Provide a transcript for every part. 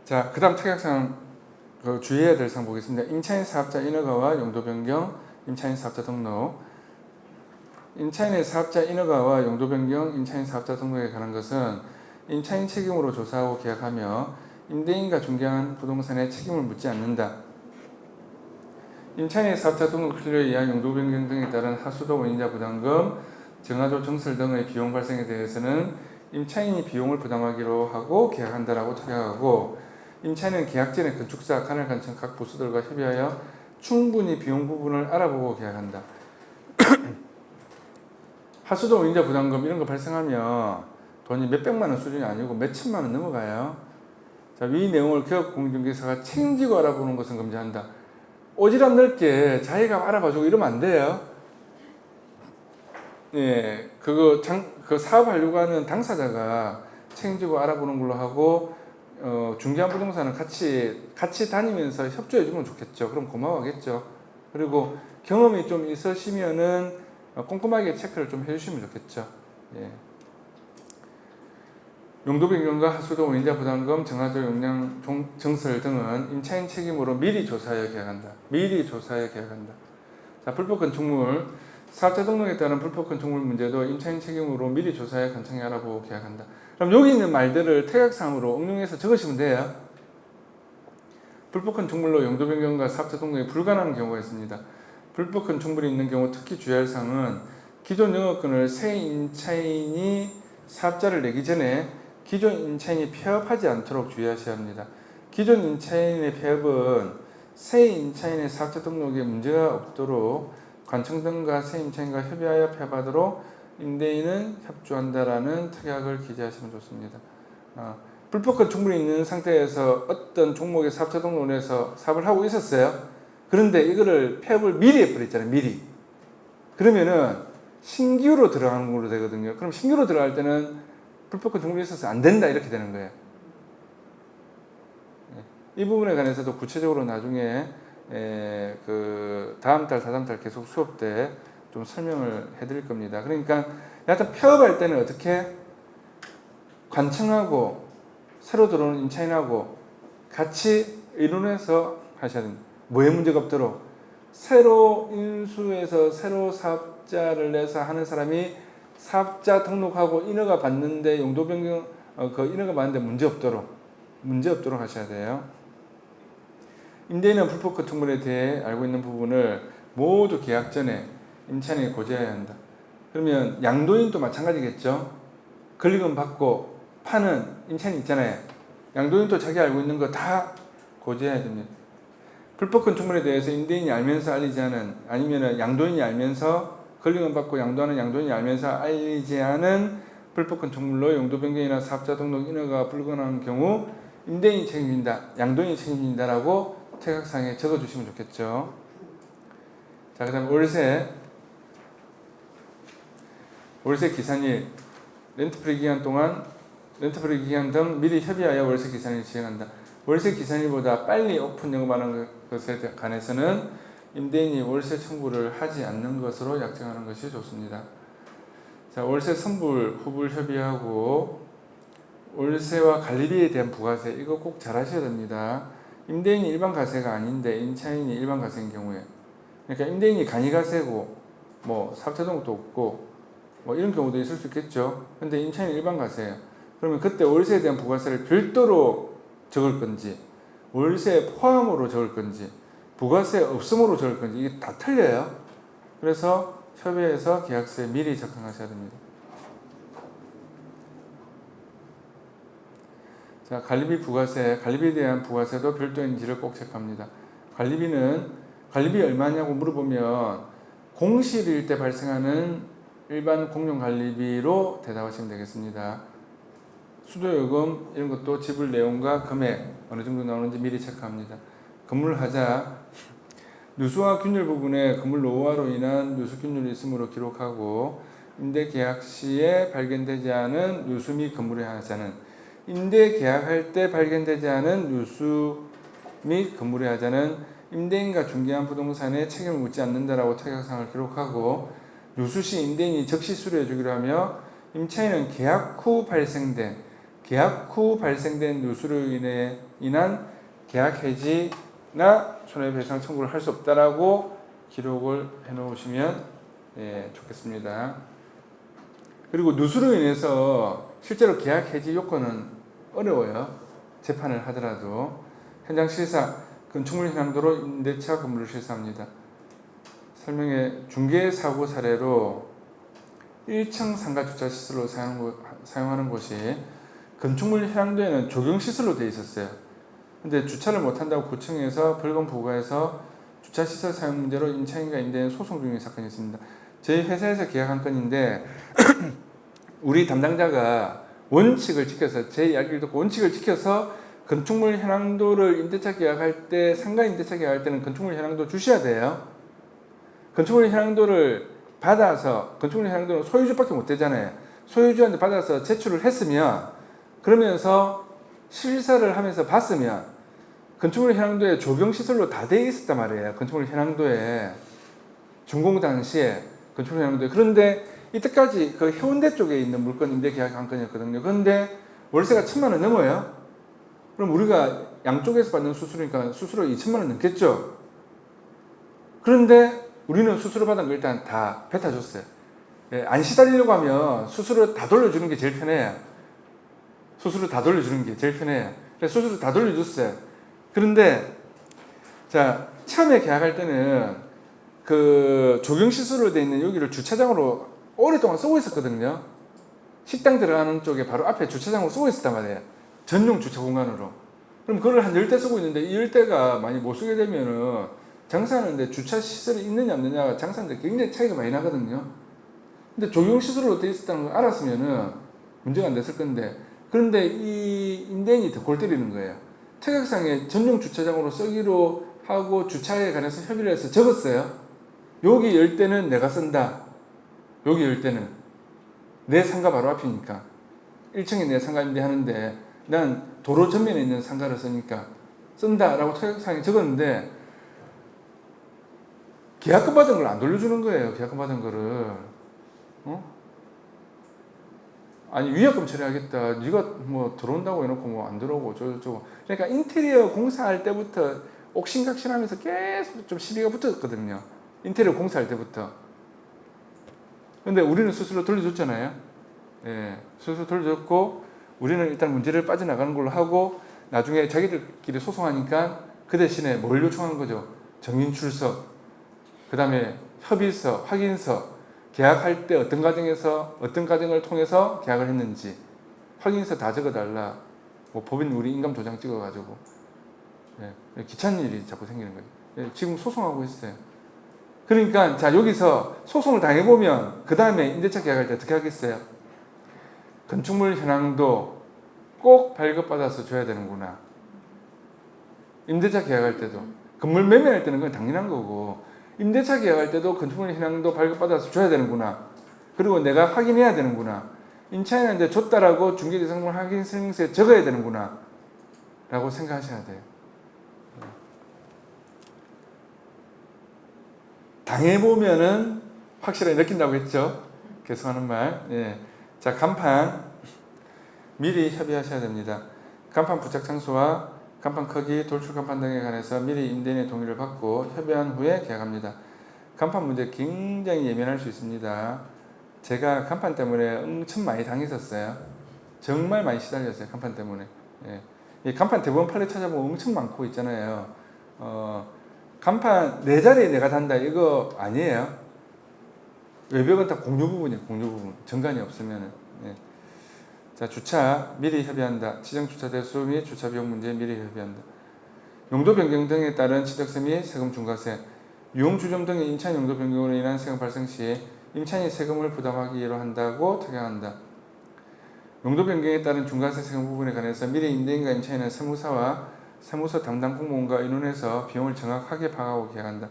자, 그 다음 특약사항 주의해야 될 사항 보겠습니다. 임차인 사업자 인허가와 용도 변경, 임차인 사업자 등록. 임차인의 사업자 인허가와 용도 변경, 임차인 사업자 등록에 관한 것은 임차인 책임으로 조사하고 계약하며 임대인과 중개한 부동산에 책임을 묻지 않는다. 임차인의 사업자 등록 필요에 의한 용도 변경 등에 따른 하수도 원인자 부담금, 정화조 증설 등의 비용 발생에 대해서는 임차인이 비용을 부담하기로 하고 계약한다라고 특약하고, 임차인은 계약 전에 건축사, 간헐 간청 각 부서들과 협의하여 충분히 비용 부분을 알아보고 계약한다. 하수도 원인자 부담금 이런 거 발생하면 돈이 몇백만 원 수준이 아니고 몇천만 원 넘어가요. 자, 위 내용을 기업공인중개사가 책임지고 알아보는 것은 금지한다. 오지랖 넓게 자기가 알아봐주고 이러면 안 돼요. 예, 그 사업하려고 하는 당사자가 책임지고 알아보는 걸로 하고, 중개한 부동산은 같이 다니면서 협조해 주면 좋겠죠. 그럼 고마워하겠죠. 그리고 경험이 좀 있으시면은 꼼꼼하게 체크를 좀 해주시면 좋겠죠. 예. 용도 변경과 하수도 원인자 부담금, 정화조 용량 증설 등은 임차인 책임으로 미리 조사하여 계약한다. 미리 조사하여 계약한다. 자, 불법 건축물, 사업자 등록에 따른 불법 건축물 문제도 임차인 책임으로 미리 조사하여 간청히 알아보고 계약한다. 그럼 여기 있는 말들을 특약상으로 응용해서 적으시면 돼요. 불법 건축물로 용도 변경과 사업자 등록이 불가능한 경우가 있습니다. 불법 건축물이 있는 경우 특히 주의할 사항은 기존 영업권을 새 임차인이 사업자를 내기 전에 기존 임차인이 폐업하지 않도록 주의하셔야 합니다. 기존 임차인의 폐업은 새 임차인의 사업자 등록에 문제가 없도록 관청 등과 새 임차인과 협의하여 폐업하도록 임대인은 협조한다라는 특약을 기재하시면 좋습니다. 불법 건축물이 있는 상태에서 어떤 종목의 사업자 등록을 해서 사업을 하고 있었어요. 그런데 이거를 폐업을 미리 해버렸잖아요. 미리. 그러면은 신규로 들어가는 걸로 되거든요. 그럼 신규로 들어갈 때는 불법 건축물이 있어서 안 된다 이렇게 되는 거예요. 이 부분에 관해서도 구체적으로 나중에 그 다음 달, 다다음 달 계속 수업 때 좀 설명을 해드릴 겁니다. 그러니까 여하튼 폐업할 때는 어떻게 관청하고 새로 들어오는 임차인하고 같이 의논해서 하셔야 됩니다. 뭐에 문제가 없도록 새로 인수해서 새로 사업자를 내서 하는 사람이 사업자 등록하고 인허가 받는데 용도 변경 그 인허가 받는데 문제 없도록 하셔야 돼요. 임대인은 불법 건축물에 대해 알고 있는 부분을 모두 계약 전에 임차인에게 고지해야 한다. 그러면 양도인도 마찬가지겠죠. 권리금 받고 파는 임차인 있잖아요. 양도인도 자기 알고 있는 거 다 고지해야 됩니다. 불법 건축물에 대해서 임대인이 알면서 알리지 않은, 아니면 양도인이 알면서 권리금 받고 양도하는 양도인이 알면서 알리지 않은 불법 건축물로 용도 변경이나 사업자 등록 인허가 불가능한 경우 임대인이 책임진다, 양도인이 책임진다라고 특약상에 적어주시면 좋겠죠. 자, 그 다음 월세 기산일, 렌트프리 기간 동안 렌트프리 기간 등 미리 협의하여 월세 기산일 시행한다. 월세 기산일보다 빨리 오픈 영업하는 것에 관해서는 임대인이 월세 청구를 하지 않는 것으로 약정하는 것이 좋습니다. 자, 월세 선불, 후불 협의하고 월세와 관리비에 대한 부가세, 이거 꼭 잘 하셔야 됩니다. 임대인이 일반 가세가 아닌데 임차인이 일반 가세인 경우에, 그러니까 임대인이 간이가세고 뭐 사업자 등록도 없고 뭐 이런 경우도 있을 수 있겠죠. 근데 임차인이 일반 가세예요. 그러면 그때 월세에 대한 부가세를 별도로 적을 건지, 월세 포함으로 적을 건지, 부가세 없음으로 적을 건지, 이게 다 틀려요. 그래서 협의해서 계약서에 미리 작성하셔야 됩니다. 자, 관리비 부가세, 관리비에 대한 부가세도 별도인지를 꼭 체크합니다. 관리비 얼마냐고 물어보면 공실일 때 발생하는 일반 공용관리비로 대답하시면 되겠습니다. 수도요금 이런 것도 지불 내용과 금액 어느 정도 나오는지 미리 체크합니다. 건물 하자, 누수와 균열 부분에 건물 노후화로 인한 누수 균열이 있으므로 기록하고, 임대 계약 시에 발견되지 않은 누수 및 건물의 하자는, 임대 계약할 때 발견되지 않은 누수 및 건물의 하자는 임대인과 중개한 부동산에 책임을 묻지 않는다라고 특약사항을 기록하고, 누수 시 임대인이 즉시 수리해 주기로 하며, 임차인은 계약 후 발생된 계약 후 발생된 누수로 인한 계약 해지나 손해배상 청구를 할 수 없다라고 기록을 해놓으시면 좋겠습니다. 그리고 누수로 인해서 실제로 계약 해지 요건은 어려워요. 재판을 하더라도 현장 실사 건축물 현황도로 임대차 건물을 실사합니다. 설명에 중개사고 사례로 1층 상가 주차 시설로 사용하는 곳이 건축물 현황도에는 조경 시설로 되어 있었어요. 근데 주차를 못한다고 구청에서 벌금 부과해서 주차 시설 사용 문제로 임차인과 임대인 소송 중인 사건이 있습니다. 저희 회사에서 계약한 건인데 우리 담당자가 원칙을 지켜서 제 이야기를 듣고 원칙을 지켜서 건축물 현황도를 임대차 계약할 때 상가 임대차 계약할 때는 건축물 현황도 주셔야 돼요. 건축물 현황도를 받아서 건축물 현황도는 소유주밖에 못 되잖아요. 소유주한테 받아서 제출을 했으면 그러면서 실사를 하면서 봤으면 건축물 현황도에 조경시설로 다 되어 있었단 말이에요. 건축물 현황도에 준공 당시에 건축물 현황도에. 그런데 이때까지 그 해운대 쪽에 있는 물건 임대 계약 한 건이었거든요. 그런데 월세가 1,000만 원 넘어요. 그럼 우리가 양쪽에서 받는 수수료니까 수수료 2천만 원 넘겠죠. 그런데 우리는 수수료 받은 거 일단 다 뱉어줬어요. 안 시달리려고 하면 수수료 다 돌려주는 게 제일 편해요. 수수료 다 돌려주는 게 제일 편해요. 그래서 수수료 다 돌려줬어요. 그런데 자 처음에 계약할 때는 그 조경시설로 되어 있는 여기를 주차장으로 오랫동안 쓰고 있었거든요. 식당 들어가는 쪽에 바로 앞에 주차장으로 쓰고 있었단 말이에요. 전용 주차 공간으로. 그럼 그걸 한 10대 쓰고 있는데 이 10대가 많이 못 쓰게 되면은 장사하는데 주차 시설이 있느냐 없느냐가 장사하는데 굉장히 차이가 많이 나거든요. 근데 조경시설로 되어 있었다는 걸 알았으면은 문제가 안 됐을 건데 그런데 이 임대인이 더 골 때리는 거예요. 특약상에 전용 주차장으로 쓰기로 하고 주차에 관해서 협의를 해서 적었어요. 여기 10대는 내가 쓴다. 여기 10대는 내 상가 바로 앞이니까 1층에 내 상가 임대하는데 난 도로 전면에 있는 상가를 쓰니까 쓴다라고 특약상에 적었는데 계약금 받은 걸 안 돌려주는 거예요. 계약금 받은 거를. 아니 위약금 처리하겠다. 네가 뭐 들어온다고 해놓고 뭐 안 들어오고 저거. 그러니까 인테리어 공사할 때부터 옥신각신하면서 계속 좀 시비가 붙었거든요. 인테리어 공사할 때부터. 근데 우리는 스스로 돌려줬잖아요. 예, 스스로 돌려줬고 우리는 일단 문제를 빠져나가는 걸로 하고 나중에 자기들끼리 소송하니까 그 대신에 뭘 요청한 거죠? 정인 출석, 그 다음에 협의서, 확인서, 계약할 때 어떤 과정을 통해서 계약을 했는지 확인서 다 적어달라. 뭐 법인 우리 인감 도장 찍어가지고 귀찮은 일이 자꾸 생기는 거예요. 지금 소송하고 있어요. 그러니까 자 여기서 소송을 당해보면 그 다음에 임대차 계약할 때 어떻게 하겠어요? 건축물 현황도 꼭 발급받아서 줘야 되는구나. 임대차 계약할 때도 건물 매매할 때는 그건 당연한 거고 임대차 계약할 때도 건축물 현황도 발급받아서 줘야 되는구나. 그리고 내가 확인해야 되는구나. 임차인한테 줬다라고 중개대상물 확인 설명서에 적어야 되는구나 라고 생각하셔야 돼요. 당해보면은 확실하게 느낀다고 했죠. 계속하는 말. 예. 자, 간판 미리 협의하셔야 됩니다. 간판 부착 장소와 간판 크기, 돌출 간판 등에 관해서 미리 임대인의 동의를 받고 협의한 후에 계약합니다. 간판 문제 굉장히 예민할 수 있습니다. 제가 간판 때문에 엄청 많이 당했었어요. 정말 많이 시달렸어요. 간판 때문에. 예. 이 간판 대부분 판례 찾아보면 엄청 많고 있잖아요. 간판 내 자리에 내가 단다 이거 아니에요. 외벽은 다 공유 부분이에요. 공유 부분. 정관이 없으면은. 예. 자, 주차 미리 협의한다. 지정 주차 대수 및 주차 비용 문제 미리 협의한다. 용도 변경 등에 따른 취득세 및 세금 중과세, 유흥 주점 등의 임차인 용도 변경으로 인한 세금 발생 시 임차인이 세금을 부담하기로 한다고 특약한다. 용도 변경에 따른 중과세 세금 부분에 관해서 미리 임대인과 임차인은 세무사와 세무서 담당 공무원과 의논해서 비용을 정확하게 파악하고 계약한다.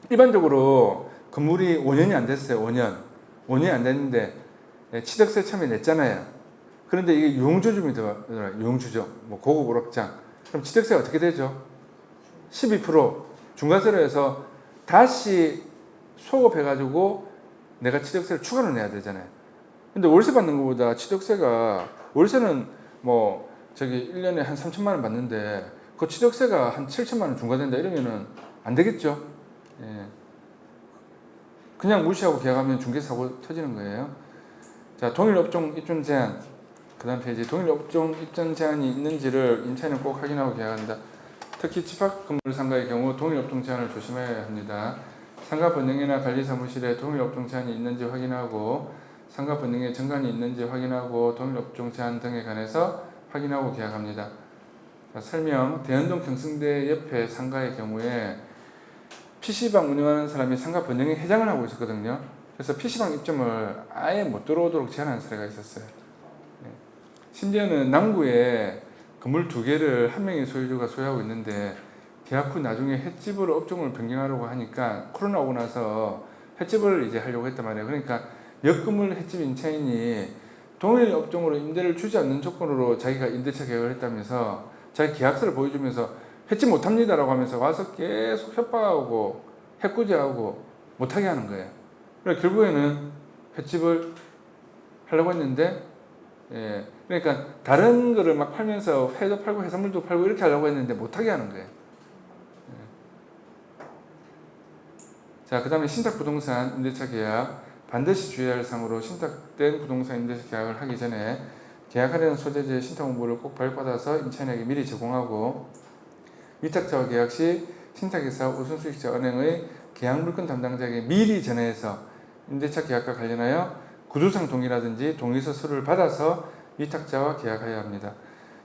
일반적으로 건물이 5년이 안 됐어요. 5년이 안 됐는데 취득세 처음에 냈잖아요. 그런데 이게 유흥주점이 들어가요. 유흥주점, 뭐 고급 오락장. 그럼 취득세가 어떻게 되죠? 12% 중과세로 해서 다시 소급해가지고 내가 취득세를 추가로 내야 되잖아요. 근데 월세 받는 것보다 취득세가, 월세는 뭐 저기 1년에 한 3천만 원 받는데 그 취득세가 한 7천만 원 중과된다 이러면은 안 되겠죠. 예. 그냥 무시하고 계약하면 중개사고 터지는 거예요. 자, 동일 업종 입점 제한. 그 다음 페이지. 동일 업종 입점 제한이 있는지를 임차인은 꼭 확인하고 계약한다. 특히 집합 건물 상가의 경우 동일 업종 제한을 조심해야 합니다. 상가 번영이나 관리 사무실에 동일 업종 제한이 있는지 확인하고, 상가 번영에 정관이 있는지 확인하고, 동일 업종 제한 등에 관해서 확인하고 계약합니다. 자, 설명. 대연동 경승대 옆에 상가의 경우에 PC방 운영하는 사람이 상가 번영회 회장을 하고 있었거든요. 그래서 PC방 입점을 아예 못 들어오도록 제한한 사례가 있었어요. 심지어는 남구에 건물 2개를 한 명의 소유주가 소유하고 있는데 계약 후 나중에 횟집으로 업종을 변경하려고 하니까 코로나 오고 나서 횟집을 이제 하려고 했단 말이에요. 그러니까 옆 건물 횟집 임차인이 동일 업종으로 임대를 주지 않는 조건으로 자기가 임대차 계약을 했다면서 자기 계약서를 보여주면서 횟집 못합니다라고 하면서 와서 계속 협박하고 해코지하고 못하게 하는 거예요. 그래서 결국에는 횟집을 하려고 했는데, 예, 그러니까 다른 거를 막 팔면서 회도 팔고 해산물도 팔고 이렇게 하려고 했는데 못하게 하는 거예요. 예. 자, 그 다음에 신탁부동산 임대차 계약. 반드시 주의해야 할 사항으로, 신탁된 부동산 임대차 계약을 하기 전에 계약하려는 소재지의 신탁 공고를 꼭 발급받아서 임차인에게 미리 제공하고, 위탁자와 계약 시 신탁회사, 우선수익자, 은행의 계약물건 담당자에게 미리 전해서 임대차 계약과 관련하여 구두상 동의라든지 동의서 서류를 받아서 위탁자와 계약해야 합니다.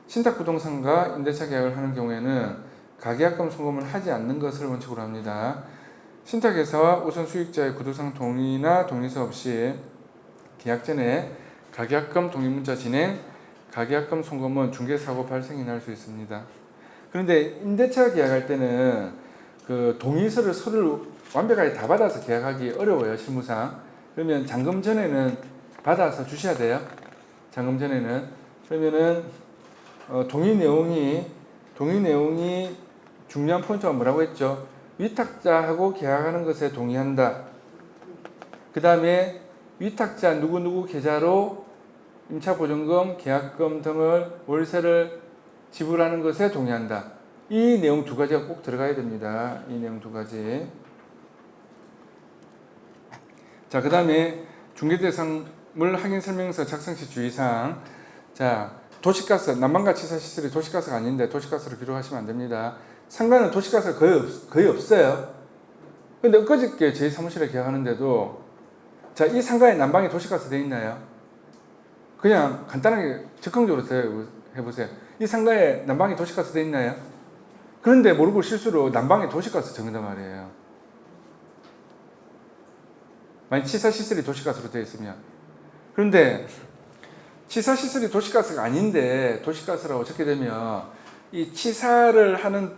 신탁부동산과 임대차 계약을 하는 경우에는 가계약금 송금을 하지 않는 것을 원칙으로 합니다. 신탁회사와 우선수익자의 구두상 동의나 동의서 없이 계약 전에 가계약금 동의문자 진행, 가계약금 송금은 중개사고 발생이 날 수 있습니다. 그런데 임대차 계약할 때는 그 동의서를 서류를 완벽하게 다 받아서 계약하기 어려워요, 실무상. 그러면 잔금 전에는 받아서 주셔야 돼요. 잔금 전에는. 그러면은 동의 내용이 중요한 포인트가 뭐라고 했죠? 위탁자하고 계약하는 것에 동의한다. 그 다음에 위탁자 누구누구 계좌로 임차보증금, 계약금 등을 월세를 지불하는 것에 동의한다. 이 내용 2가지가 꼭 들어가야 됩니다. 이 내용 2가지. 자, 그 다음에 중개대상물 확인설명서 작성 시 주의사항. 자, 도시가스, 난방과 치사 시설이 도시가스가 아닌데 도시가스로 기록하시면 안 됩니다. 상가는 도시가스가 거의 없어요. 근데 엊그저께 저희 사무실에 계약하는데도, 자, 이 상가에 난방이 도시가스 돼 있나요? 그냥 간단하게 즉흥적으로 해보세요. 이 상가에 난방이 도시가스 돼 있나요? 그런데 모르고 실수로 난방에 도시가스 적는단 말이에요. 만약 치사시설이 도시가스로 되어 있으면. 그런데 치사시설이 도시가스가 아닌데 도시가스라고 적게 되면 이 치사를 하는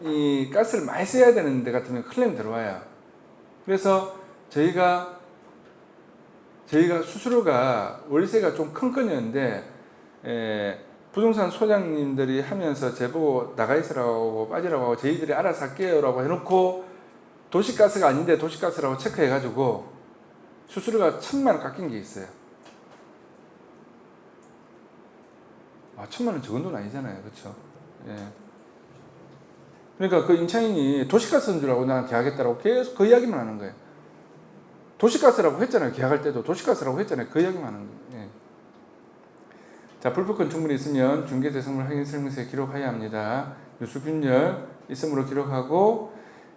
이 가스를 많이 써야 되는 데 같으면 클레임 들어와요. 그래서 저희가 수수료가 월세가 좀 큰 건이었는데, 부동산 소장님들이 하면서 제보고 나가 있으라고 빠지라고 하고 저희들이 알아서 할게요 라고 해놓고 도시가스가 아닌데 도시가스라고 체크해가지고 수수료가 1,000만 원 깎인 게 있어요. 1,000만 원 적은 돈 아니잖아요. 그렇죠? 예. 그러니까 그 임차인이 도시가스인 줄 알고 난 계약했다라고 계속 그 이야기만 하는 거예요. 도시가스라고 했잖아요. 계약할 때도 도시가스라고 했잖아요. 그 이야기만 하는 거예요. 예. 자, 불법건 충분히 있으면 중개대상물 확인 설명서에 기록해야 합니다. 누수균열 있음으로 기록하고,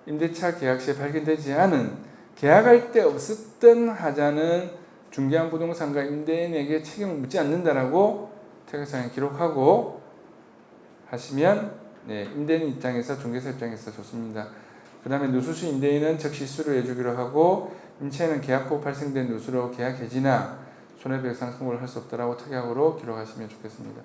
임대차 계약 시에 발견되지 않은, 계약할 때 없었던 하자는 중개한 부동산과 임대인에게 책임을 묻지 않는다라고 태계상에 기록하고 하시면, 임대인 입장에서, 중개사 입장에서 좋습니다. 그 다음에 누수시 임대인은 즉시 수료해 주기로 하고, 임차인은 계약 후 발생된 누수로 계약 해지나 손해배상 청구를 할 수 없다라고 특약으로 기록하시면 좋겠습니다.